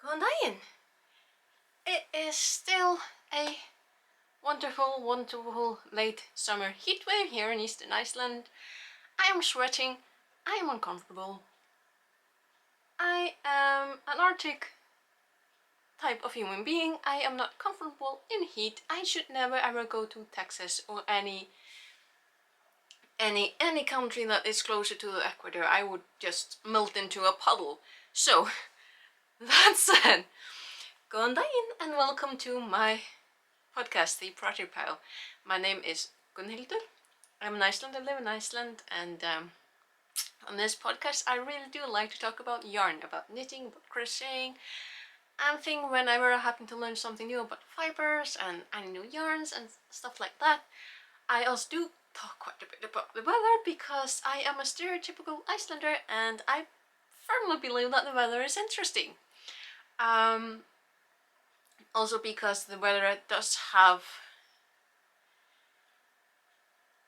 Góðan daginn! It is still a wonderful late summer heatwave here in eastern Iceland. I am sweating, I am uncomfortable. I am an Arctic type of human being. I am not comfortable in heat. I should never ever go to Texas or any country that is closer to the equator. I would just melt into a puddle. So, that said, góðan daginn and welcome to my podcast, The Project Pile. My name is Gunnhildur. I'm an Icelander, live in Iceland, and on this podcast I really do like to talk about yarn, about knitting, about crocheting, and think whenever I happen to learn something new about fibers and new yarns and stuff like that. I also do talk quite a bit about the weather because I am a stereotypical Icelander and I firmly believe that the weather is interesting. Also because the weather does have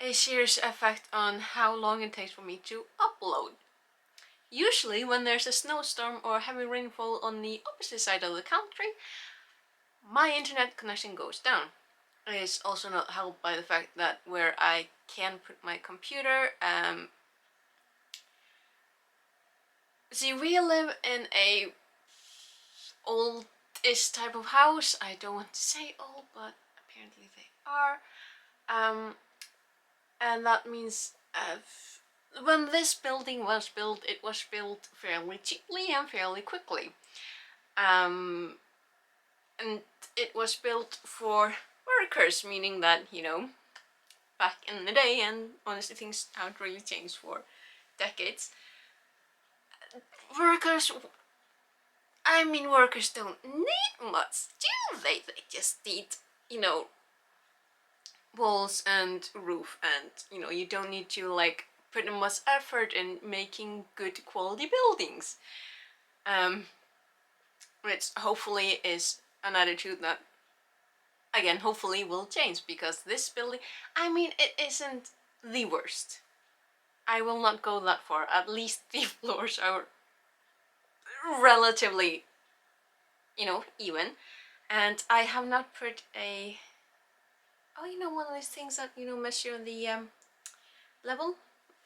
a serious effect on how long it takes for me to upload. Usually when there's a snowstorm or heavy rainfall on the opposite side of the country, my internet connection goes down. It is also not helped by the fact that where I can put my computer, see, we live in a old-ish type of house. I don't want to say old, but apparently they are. And that means when this building was built, it was built fairly cheaply and fairly quickly. And it was built for workers, meaning that, you know, back in the day, and honestly things haven't really changed for decades, workers don't need much, do they? They just need, you know, walls and roof, and, you know, you don't need to like put in much effort in making good quality buildings. Which hopefully is an attitude that, again, hopefully will change, because this building, I mean, it isn't the worst. I will not go that far. At least the floors are relatively, you know, even. And I have not put a, you know, one of these things that, you know, measure the level,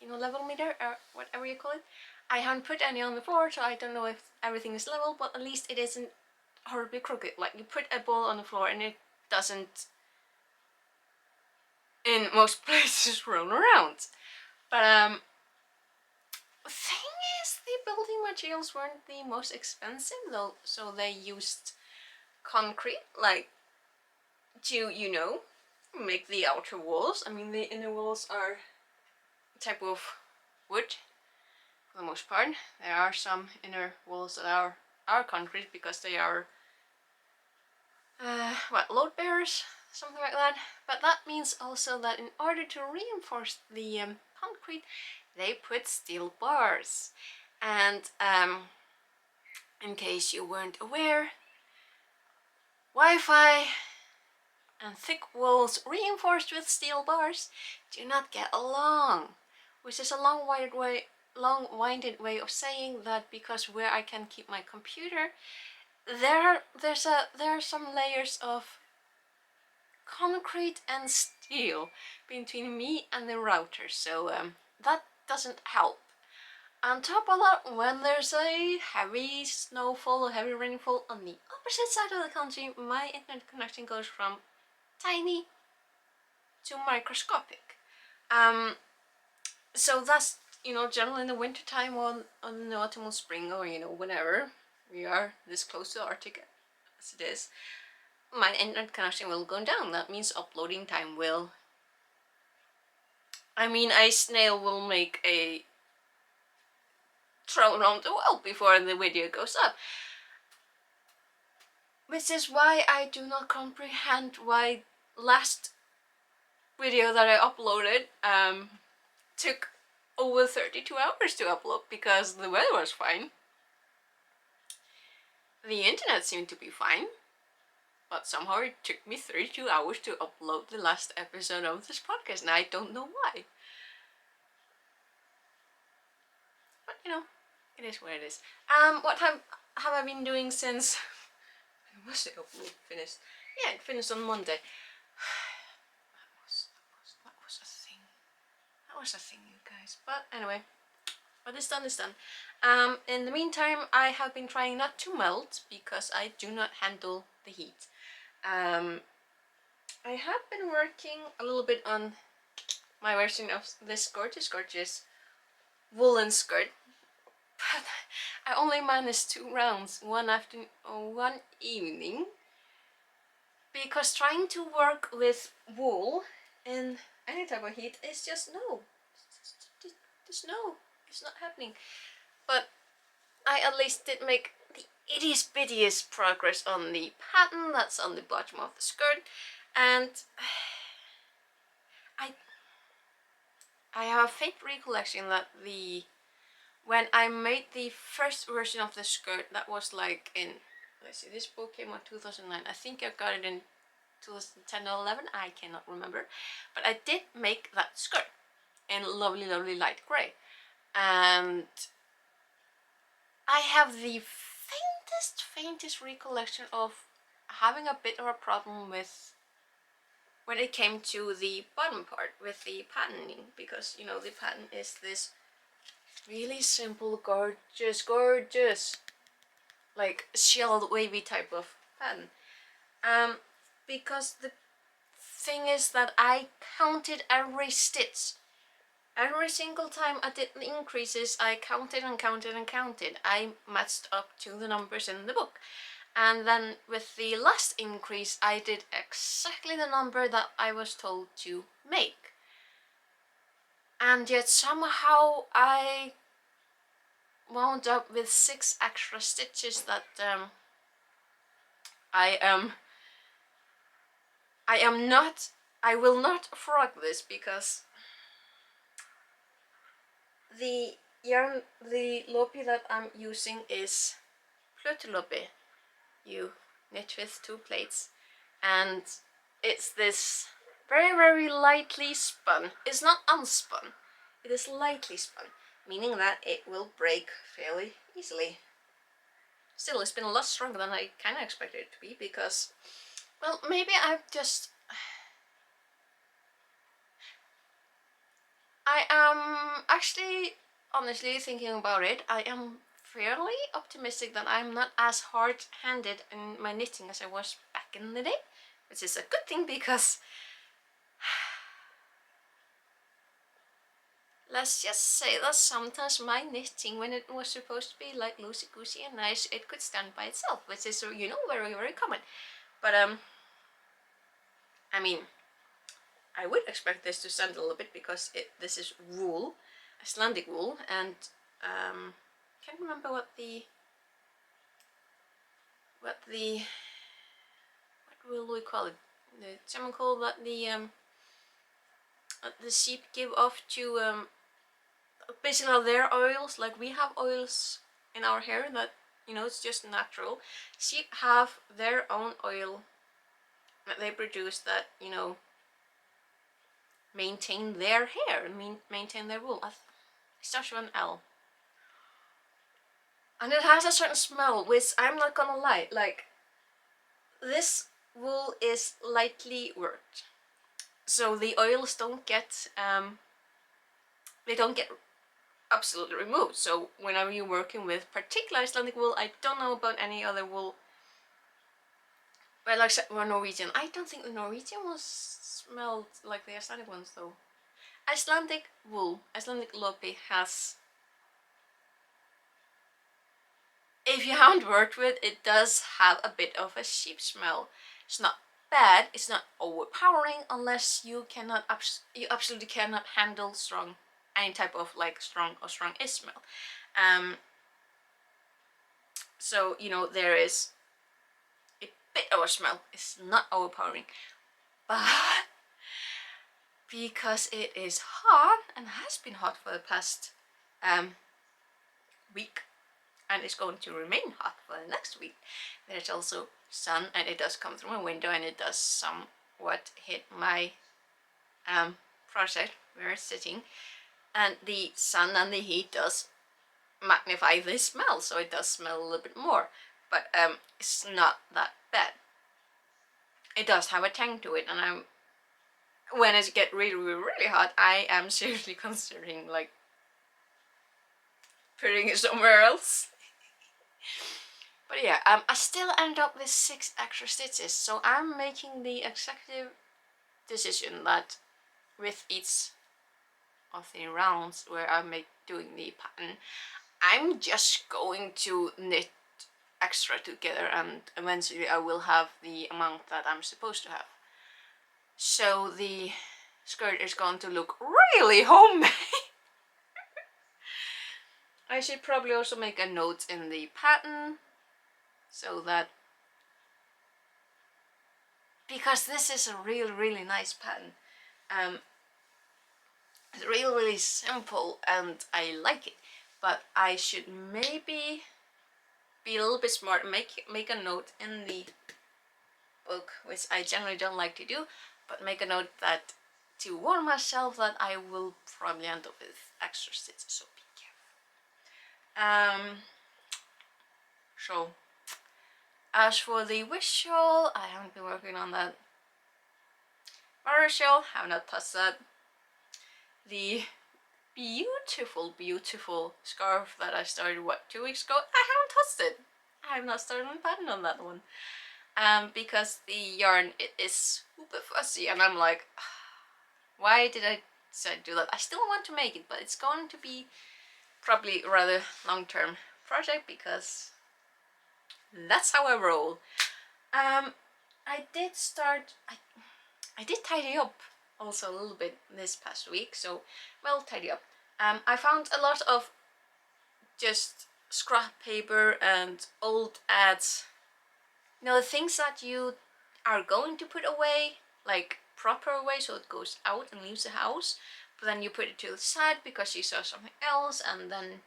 you know, level meter or whatever you call it. I haven't put any on the floor, so I don't know if everything is level, but at least it isn't horribly crooked. Like, you put a ball on the floor and it doesn't, in most places, roll around. But the thing is, the building materials weren't the most expensive though, so they used concrete, like, to, you know, make the outer walls. I mean, the inner walls are a type of wood for the most part. There are some inner walls that are concrete because they are load bearers, something like that. But that means also that in order to reinforce the concrete, they put steel bars. And in case you weren't aware, Wi-Fi and thick walls reinforced with steel bars do not get along, which is a long-winded way of saying that because where I can keep my computer, there are some layers of concrete and steel between me and the router, so that doesn't help. On top of that, when there's a heavy snowfall or heavy rainfall on the opposite side of the country, my internet connection goes from tiny to microscopic. So that's, you know, generally in the winter time or in the autumn or spring, or, you know, whenever we are this close to the Arctic as it is, my internet connection will go down. That means uploading time will, I mean, a snail will make a travel around the world before the video goes up. Which is why I do not comprehend why last video that I uploaded took over 32 hours to upload, because the weather was fine. The internet seemed to be fine, but somehow it took me 32 hours to upload the last episode of this podcast, and I don't know why. But, you know, it is what it is. What have I been doing since? When was the upload finished? Yeah, it finished on Monday. That was a thing. That was a thing, you guys. But anyway, what is done is done. In the meantime, I have been trying not to melt because I do not handle the heat. I have been working a little bit on my version of this gorgeous woolen skirt, but I only managed 2 rounds, one evening, because trying to work with wool in any type of heat is just no. Just no, it's not happening. But I at least did make the ittiest bittiest progress on the pattern that's on the bottom of the skirt, and I have a faint recollection that when I made the first version of the skirt, that was like in, let's see, this book came out 2009. I think I got it in 2010 or 11, I cannot remember. But I did make that skirt in lovely light grey. And I have the faintest recollection of having a bit of a problem with when it came to the bottom part with the patterning, because you know the pattern is this really simple, gorgeous, like shelled wavy type of pattern. Because the thing is that I counted every stitch. Every single time I did the increases, I counted and counted. I matched up to the numbers in the book. And then with the last increase, I did exactly the number that I was told to make. And yet somehow I wound up with 6 extra stitches that I will not frog this, because the yarn, the lopi that I'm using is Plötulopi. You knit with 2 plates, and it's this very lightly spun. It's not unspun, it is lightly spun, meaning that it will break fairly easily. Still, it's been a lot stronger than I kind of expected it to be, because, well, maybe I am actually, honestly thinking about it, I am fairly optimistic that I'm not as hard-handed in my knitting as I was back in the day, which is a good thing, because let's just say that sometimes my knitting, when it was supposed to be like loosey-goosey and nice, it could stand by itself, which is, you know, very common. But I mean, I would expect this to stand a little bit, because this is wool, Icelandic wool, and can't remember what will we call it? The chemical that the sheep give off to basically their oils. Like we have oils in our hair that, you know, it's just natural. Sheep have their own oil that they produce that, you know, maintain their hair, maintain their wool. It starts with an L. And it has a certain smell, which I'm not gonna lie, like, this wool is lightly worked. So the oils don't get, they don't get absolutely removed. So whenever you're working with particular Icelandic wool, I don't know about any other wool, but like Norwegian, I don't think the Norwegian ones smelled like the Icelandic ones though. Icelandic wool, Icelandic lopi has, if you haven't worked with it, does have a bit of a sheep smell. It's not bad, it's not overpowering, unless you cannot, you absolutely cannot handle any type of like strong-ish smell. So, you know, there is a bit of a smell. It's not overpowering, but because it is hot and has been hot for the past week, and it's going to remain hot for the next week, there's also sun, and it does come through my window, and it does somewhat hit my project where it's sitting, and the sun and the heat does magnify the smell, so it does smell a little bit more, but it's not that bad. It does have a tang to it, and when it gets really, really, really hot, I am seriously considering like putting it somewhere else. But yeah, I still end up with 6 extra stitches, so I'm making the executive decision that with each of the rounds where I'm doing the pattern, I'm just going to knit extra together, and eventually I will have the amount that I'm supposed to have. So the skirt is going to look really homemade. I should probably also make a note in the pattern, so that, because this is a really nice pattern. It's really simple and I like it, but I should maybe be a little bit smart and make a note in the book, which I generally don't like to do, but make a note that to warn myself that I will probably end up with extra stitches, so be careful. So as for the wish shawl, I haven't been working on that. Border shawl, have not touched that. The beautiful scarf that I started, what, 2 weeks ago, I haven't touched it. I have not started on pattern on that one. Because the yarn, it is super fussy, and I'm like, why did I decide to do that? I still want to make it, but it's going to be probably a rather long-term project, because that's how I roll. I did tidy up also a little bit this past week, so, well, tidy up. I found a lot of just scrap paper and old ads. You know, the things that you are going to put away, like proper away, so it goes out and leaves the house, but then you put it to the side because you saw something else, and then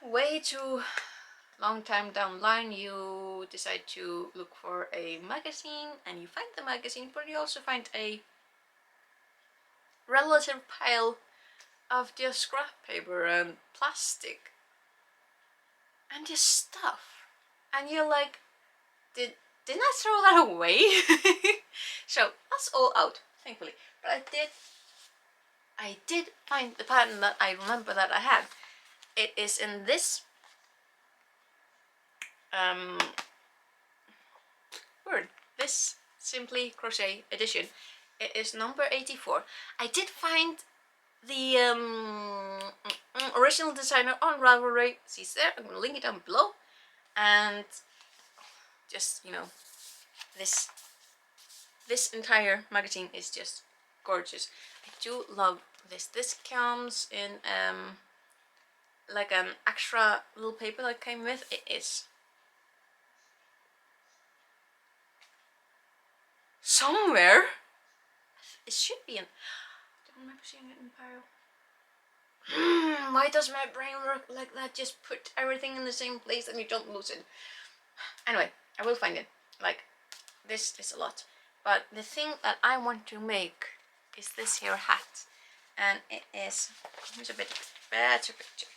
way too long time down the line you decide to look for a magazine, and you find the magazine, but you also find a relative pile of just scrap paper and plastic and just stuff, and you're like, didn't I throw that away? So that's all out, thankfully. But I did find the pattern that I remember that I had. It is in this this Simply Crochet edition. It is number 84. I did find the original designer on Ravelry. She's there. I'm gonna link it down below. And just, you know, this entire magazine is just gorgeous. I do love this. This comes in like an extra little paper that came with. It is somewhere. It should be in. I don't remember seeing it in pile. Why does my brain work like that? Just put everything in the same place and you don't lose it. Anyway, I will find it. Like, this is a lot. But the thing that I want to make is this here hat. And it is, here's a bit better picture.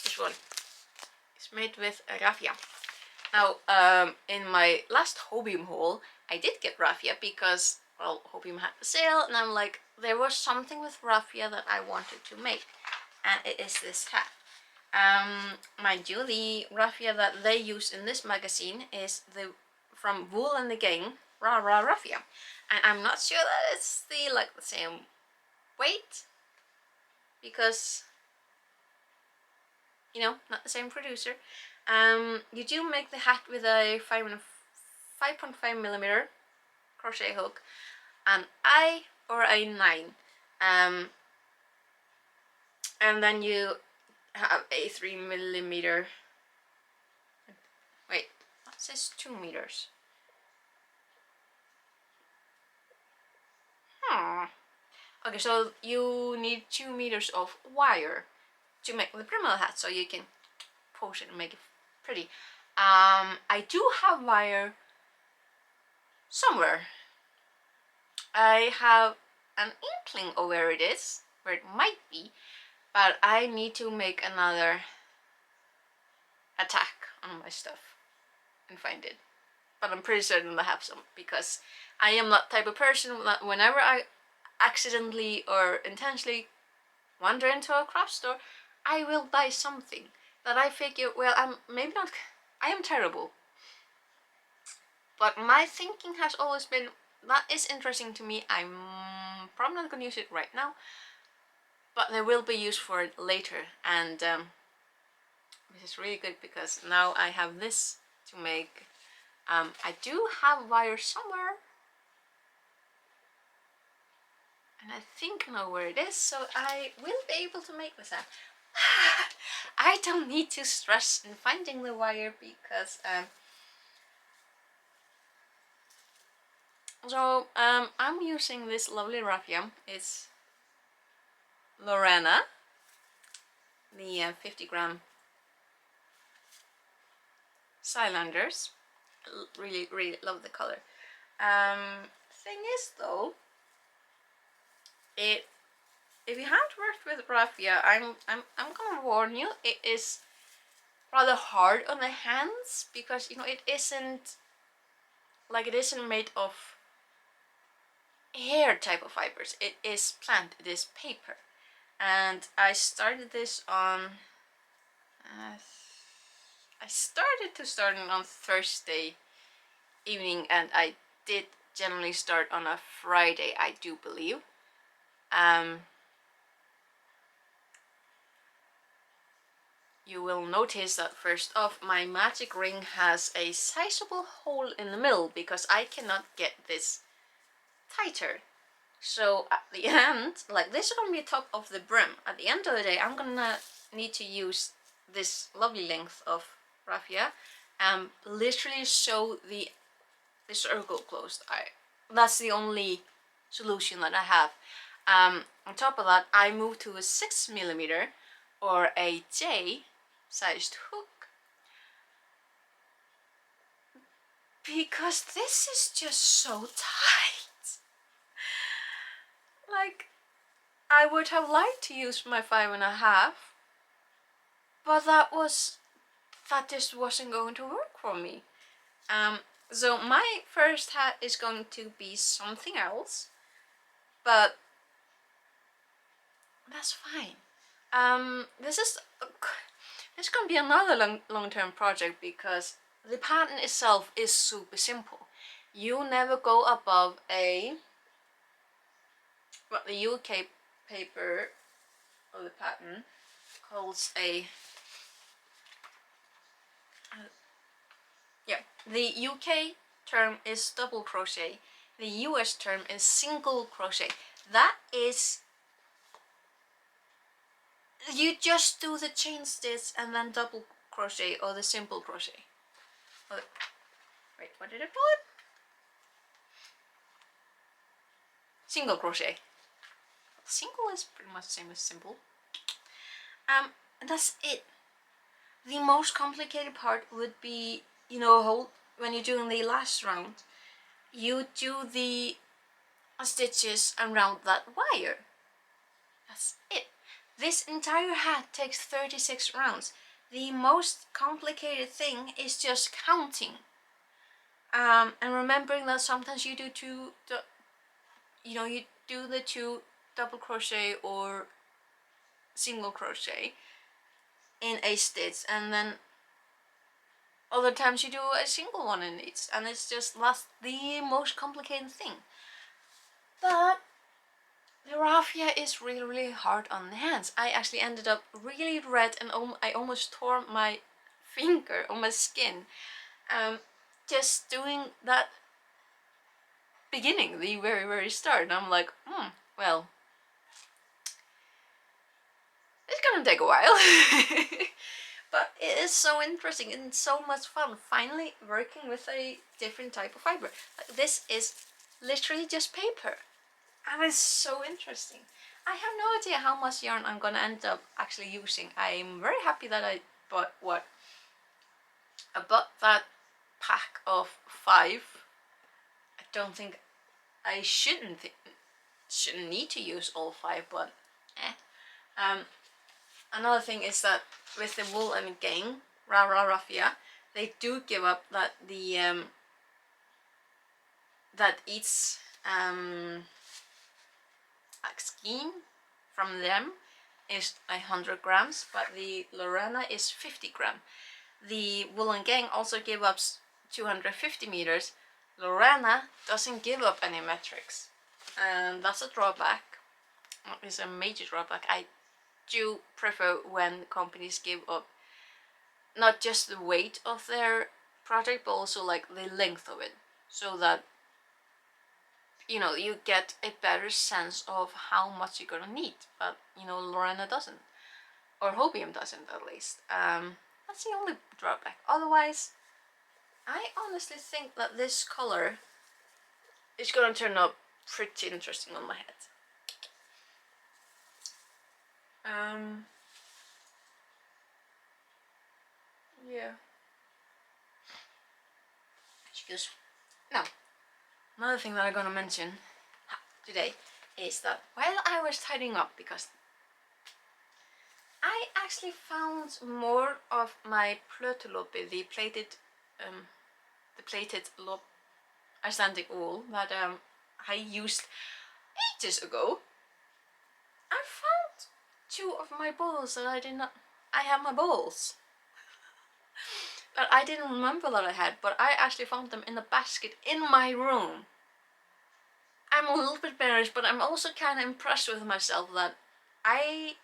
This one. It's made with raffia. Now, in my last Hobium haul, I did get raffia because, well, Hobium had the sale, and I'm like, there was something with raffia that I wanted to make, and it is this hat. Mind you, the raffia that they use in this magazine is from Woolen raffia, and I'm not sure that it's the same weight, because, you know, not the same producer. You do make the hat with a 5.5mm crochet hook, an I or a 9, and then you have a 3mm. Wait, it says 2 meters. Okay, so you need 2 meters of wire to make the brimble hat, so you can push it and make it pretty. I do have wire somewhere. I have an inkling of where it is, where it might be, but I need to make another attack on my stuff and find it. But I'm pretty certain I have some, because I am that type of person that whenever I accidentally or intentionally wander into a craft store, I will buy something that I figure, well, I am terrible. But my thinking has always been, that is interesting to me, I'm probably not going to use it right now, but there will be use for it later, and this is really good because now I have this to make. I do have wire somewhere, and I think I know where it is, so I will be able to make this up. I don't need to stress in finding the wire because I'm using this lovely raffia. It's Lorena, the 50-gram Silanders. Really, really love the color. Thing is though, if you haven't worked with raffia, I'm gonna warn you, it is rather hard on the hands because it isn't made of hair type of fibers. It is plant. It is paper, and I started this on. I started to start it on Thursday evening, and I did generally start on a Friday, I do believe. You will notice that first off, my magic ring has a sizable hole in the middle because I cannot get this tighter. So at the end, like this is gonna be top of the brim. At the end of the day, I'm gonna need to use this lovely length of raffia and literally sew the circle closed. That's the only solution that I have. On top of that, I moved to a 6mm or a J-sized hook because this is just so tight. Like, I would have liked to use my 5.5, but that just wasn't going to work for me. So my first hat is going to be something else, but that's fine. This is going to be another long-term project because the pattern itself is super simple. You never go above what the UK paper of the pattern calls the UK term is double crochet. The US term is single crochet. That is, you just do the chain stitch and then double crochet or the simple crochet. Wait, what did I call it? Single crochet. Single is pretty much the same as simple. And that's it. The most complicated part would be, when you're doing the last round, you do the stitches around that wire. That's it. This entire hat takes 36 rounds. The most complicated thing is just counting. And remembering that sometimes you do you do the 2 double crochet or single crochet in a stitch, and then other times you do a single one in each, and it's just the most complicated thing. But the raffia is really, really hard on the hands. I actually ended up really red and I almost tore my finger on my skin just doing that beginning, the very, very start. And I'm like, well, it's gonna take a while. But it is so interesting and so much fun finally working with a different type of fiber. Like, this is literally just paper, and it's so interesting. I have no idea how much yarn I'm gonna end up actually using. I'm very happy that I bought that pack of 5. I don't think I shouldn't need to use all 5, but Another thing is that with the Woolen gang, raffia, they do give up that the that each like skein from them is 100 grams, but the Lorena is 50 gram. The Woolen gang also give up 250 meters. Lorena doesn't give up any metrics, and that's a drawback. It's a major drawback. I do prefer when companies give up not just the weight of their project, but also like the length of it, so that you know you get a better sense of how much you're gonna need. But you know, Lorena doesn't, or Hobium doesn't at least. That's the only drawback. Otherwise, I honestly think that this color is gonna turn out pretty interesting on my head. Yeah. Excuse. Now, another thing that I'm gonna mention today is that while I was tidying up, because I actually found more of my plötulopi, the plated Icelandic wool that I used ages ago. I found 2 of my balls that I did not. I have my balls that I didn't remember that I had, but I actually found them in a basket in my room. I'm a little bit embarrassed, but I'm also kind of impressed with myself that I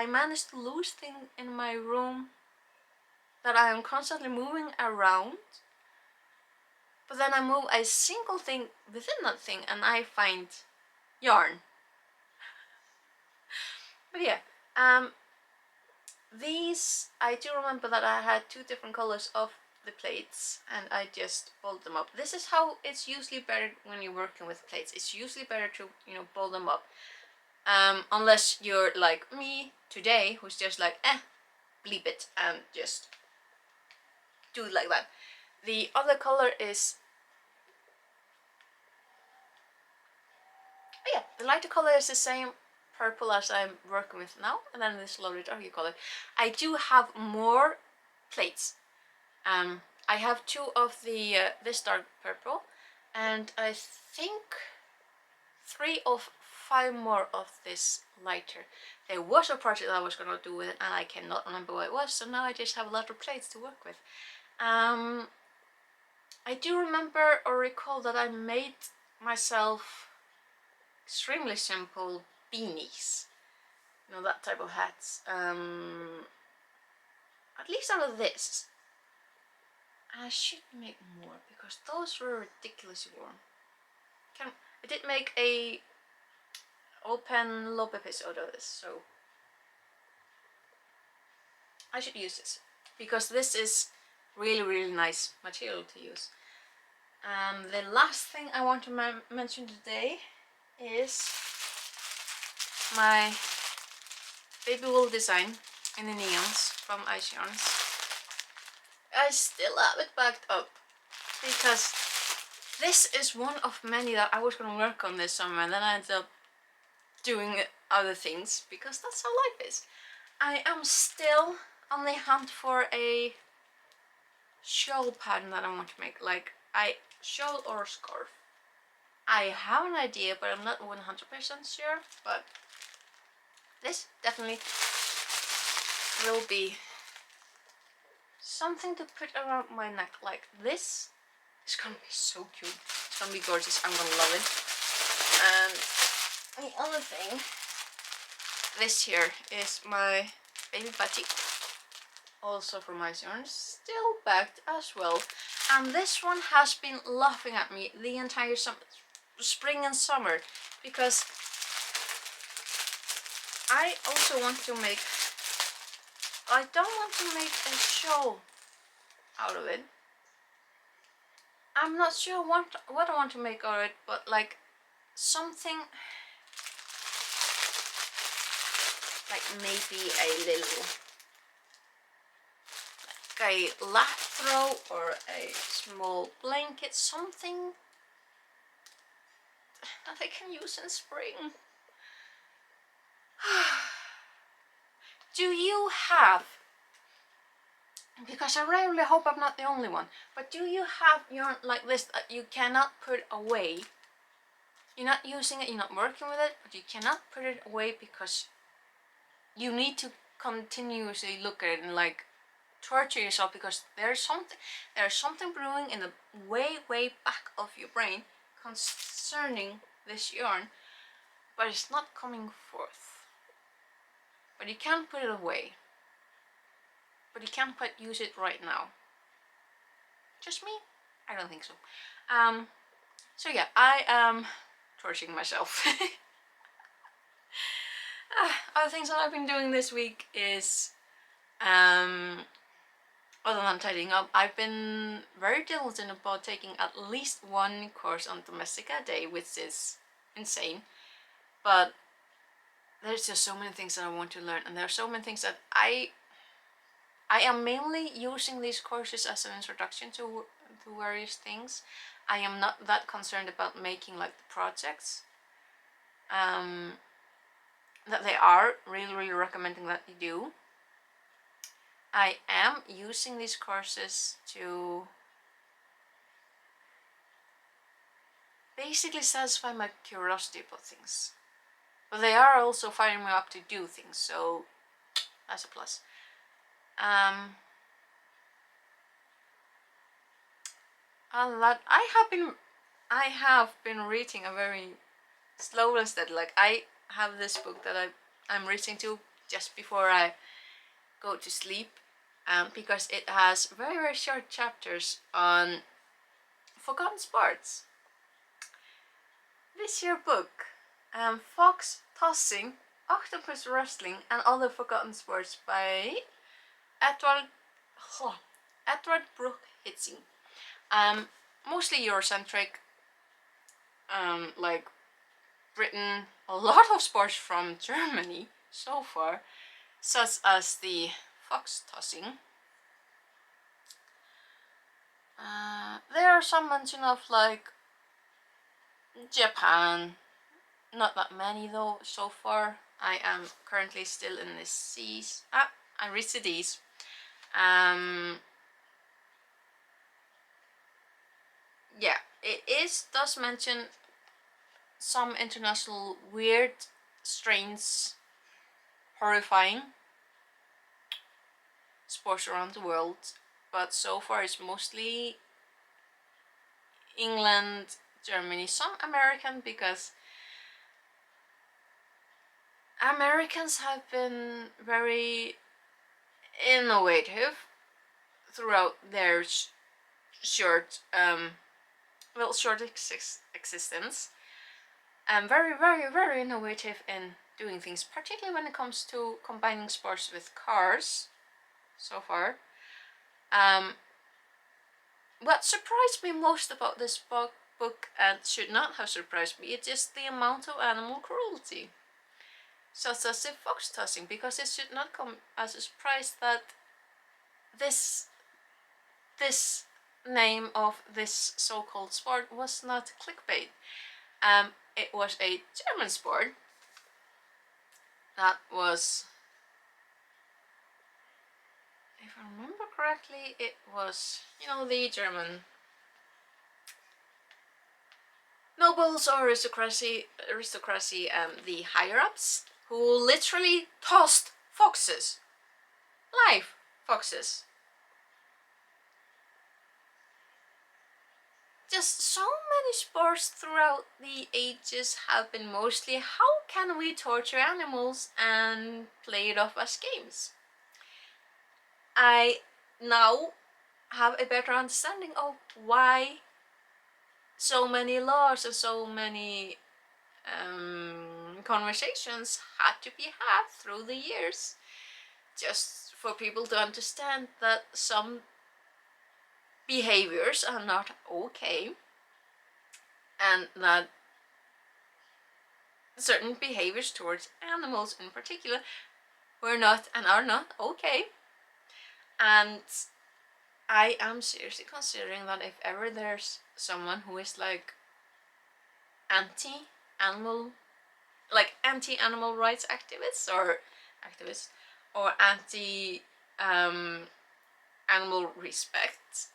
managed to lose things in my room that I am constantly moving around, but then I move a single thing within that thing and I find yarn. But yeah, these, I do remember that I had 2 different colors of the plates and I just fold them up. This is how it's usually better when you're working with plates. It's usually better to, you know, fold them up. Unless you're like me today, who's just like, bleep it, and just do it like that. The other color is, oh yeah, the lighter color is the same purple as I'm working with now, and then this lovely darker color. I do have more plates. I have 2 of the this dark purple, and I think 3 of 5 more of this lighter. There was a project I was gonna do with it and I cannot remember what it was, so now I just have a lot of plates to work with. I do remember or recall that I made myself extremely simple beanies, you know, that type of hats, at least out of this. I should make more because those were ridiculously warm. I did make a open lobe episode of this, so I should use this because this is really nice material to use. The last thing I want to mention today is my baby wool design in the neons from Ice Yarns. I still have it backed up because this is one of many that I was going to work on this summer, and then I ended up doing other things because that's how life is. I am still on the hunt for a shawl pattern that I want to make, like a shawl or scarf. I have an idea, but I'm not 100% sure, but this definitely will be something to put around my neck. Like this is gonna be so cute. It's gonna be gorgeous. I'm gonna love it. And the other thing, this here is my baby batik, also from Ice Yarns, still backed as well. And this one has been laughing at me the entire spring and summer, because I also want to make, I don't want to make a show out of it. I'm not sure what I want to make of it, but like something like maybe a little, like a lap throw or a small blanket, something that I can use in spring. Do you have, because I really hope I'm not the only one, but do you have yarn like this that you cannot put away? You're not using it, you're not working with it, but you cannot put it away because you need to continuously look at it and like torture yourself because there's something brewing in the way back of your brain concerning this yarn, but it's not coming forth. But you can't put it away. But you can't quite use it right now. Just me? I don't think so. So yeah, I am torturing myself. Other things that I've been doing this week is, other than tidying up, I've been very diligent about taking at least one course on domestic a day, which is insane. But there's just so many things that I want to learn, and there are so many things that I am mainly using these courses as an introduction to various things. I am not that concerned about making like the projects that they are really recommending that you do. I am using these courses to basically satisfy my curiosity about things, but they are also firing me up to do things, so that's a plus. And that I have been reading a very slow and steady. Like I have this book that I'm reading to just before I go to sleep, because it has very short chapters on forgotten sports. This year book, Fox Tossing, Octopus Wrestling and Other Forgotten Sports by Edward Brooke Hitzing. Mostly Eurocentric, like written a lot of sports from Germany so far, such as the fox tossing. There are some mention of like Japan, not that many though so far. I am currently still in the C's. I reached the D's. Yeah, it does mention some international weird, strange, horrifying sports around the world, but so far it's mostly England, Germany, some American, because Americans have been very innovative throughout their short existence, and very innovative in doing things, particularly when it comes to combining sports with cars so far. What surprised me most about this book, and should not have surprised me, it's just the amount of animal cruelty, such as the fox tossing, because it should not come as a surprise that this name of this so-called sport was not clickbait. It was a German sport that was, if I remember correctly, it was, you know, the German nobles or aristocracy, the higher-ups, who literally tossed foxes, live foxes. Just so many sports throughout the ages have been mostly how can we torture animals and play it off as games. I now have a better understanding of why so many laws and so many conversations had to be had through the years, just for people to understand that some behaviors are not okay, and that certain behaviors towards animals in particular were not and are not okay. And I am seriously considering that if ever there's someone who is like anti-animal like anti-animal rights activists or anti animal respect.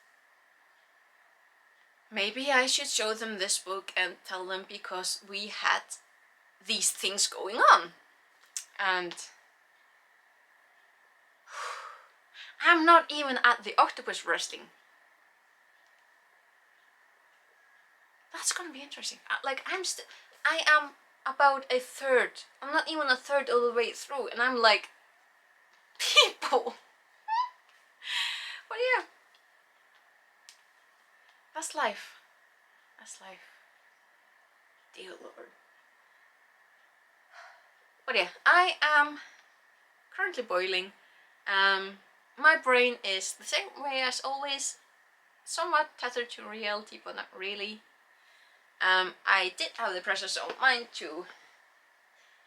Maybe I should show them this book and tell them, because we had these things going on. And I'm not even at the octopus wrestling. That's gonna be interesting. Like, I am about a third. I'm not even a third of the way through, and I'm like, people. But yeah, that's life. That's life. Dear Lord. But yeah, I am currently boiling. My brain is the same way as always, somewhat tethered to reality, but not really. I did have the presence of mind to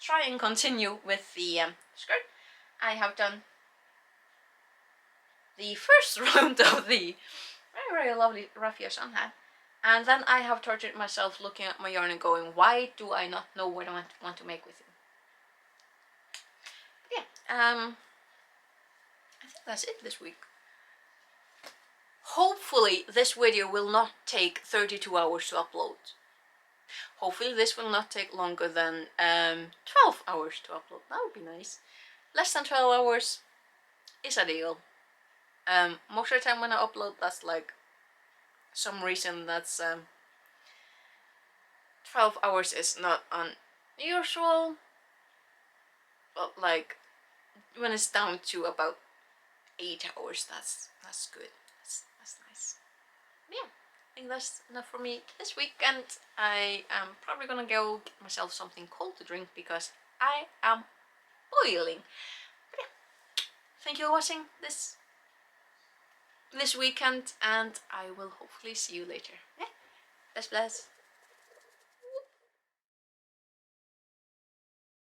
try and continue with the skirt. I have done the first round of the very, very lovely raffia sun hat, and then I have tortured myself looking at my yarn and going, why do I not know what I want to make with it? But yeah, I think that's it this week. Hopefully this video will not take 32 hours to upload. Hopefully this will not take longer than 12 hours to upload. That would be nice. Less than 12 hours is ideal. Most of the time when I upload, that's like some reason that's 12 hours is not unusual, but like when it's down to about 8 hours, that's good. That's nice. Yeah, I think that's enough for me this week, and I am probably gonna go get myself something cold to drink because I am boiling. But yeah, thank you for watching this weekend, and I will hopefully see you later. Yeah, bless.